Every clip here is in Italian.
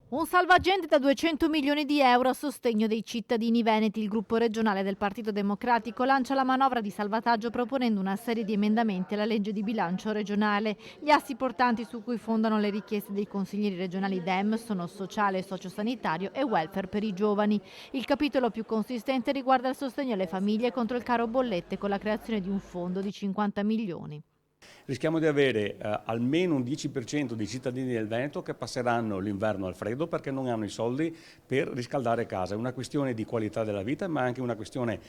Un salvagente da 200 milioni di euro a sostegno dei cittadini veneti. Il gruppo regionale del Partito Democratico lancia la manovra di salvataggio proponendo una serie di emendamenti alla legge di bilancio regionale. Gli assi portanti su cui fondano le richieste dei consiglieri regionali Dem sono sociale, sociosanitario e welfare per i giovani. Il capitolo più consistente riguarda il sostegno alle famiglie contro il caro bollette con la creazione di un fondo di 50 milioni. Rischiamo di avere almeno un 10% dei cittadini del Veneto che passeranno l'inverno al freddo perché non hanno i soldi per riscaldare casa. È una questione di qualità della vita, ma anche una questione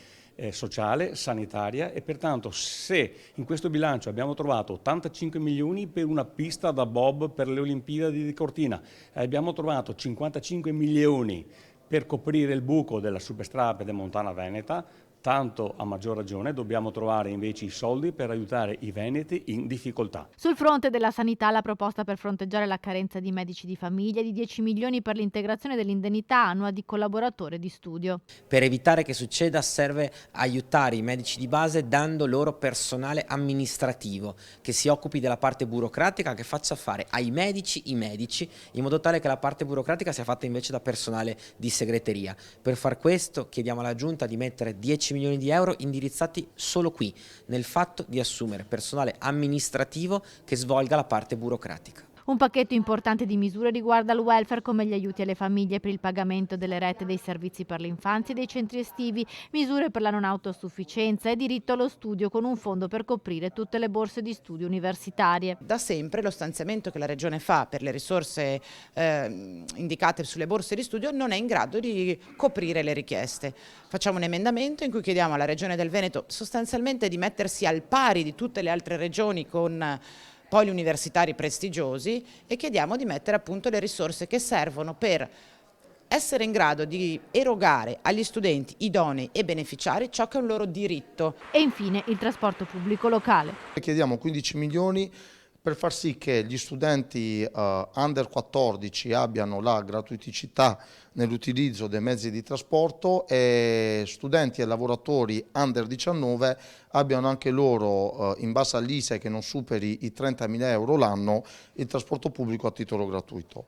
sociale, sanitaria, e pertanto se in questo bilancio abbiamo trovato 85 milioni per una pista da bob per le Olimpiadi di Cortina, abbiamo trovato 55 milioni per coprire il buco della superstrada pedemontana veneta, tanto a maggior ragione dobbiamo trovare invece i soldi per aiutare i veneti in difficoltà. Sul fronte della sanità, la proposta per fronteggiare la carenza di medici di famiglia è di 10 milioni per l'integrazione dell'indennità annua di collaboratore di studio. Per evitare che succeda serve aiutare i medici di base dando loro personale amministrativo che si occupi della parte burocratica, che faccia fare ai medici i medici, in modo tale che la parte burocratica sia fatta invece da personale di segreteria. Per far questo chiediamo alla Giunta di mettere 10 milioni di euro indirizzati solo qui, nel fatto di assumere personale amministrativo che svolga la parte burocratica. Un pacchetto importante di misure riguarda il welfare, come gli aiuti alle famiglie per il pagamento delle rette dei servizi per l'infanzia e dei centri estivi, misure per la non autosufficienza e diritto allo studio con un fondo per coprire tutte le borse di studio universitarie. Da sempre lo stanziamento che la Regione fa per le risorse indicate sulle borse di studio non è in grado di coprire le richieste. Facciamo un emendamento in cui chiediamo alla Regione del Veneto sostanzialmente di mettersi al pari di tutte le altre regioni con poli universitari prestigiosi e chiediamo di mettere appunto le risorse che servono per essere in grado di erogare agli studenti idonei e beneficiari ciò che è un loro diritto. E infine il trasporto pubblico locale. Chiediamo 15 milioni per far sì che gli studenti under 14 abbiano la gratuiticità nell'utilizzo dei mezzi di trasporto e studenti e lavoratori under 19 abbiano anche loro, in base all'ISEE che non superi i 30.000 euro l'anno, il trasporto pubblico a titolo gratuito.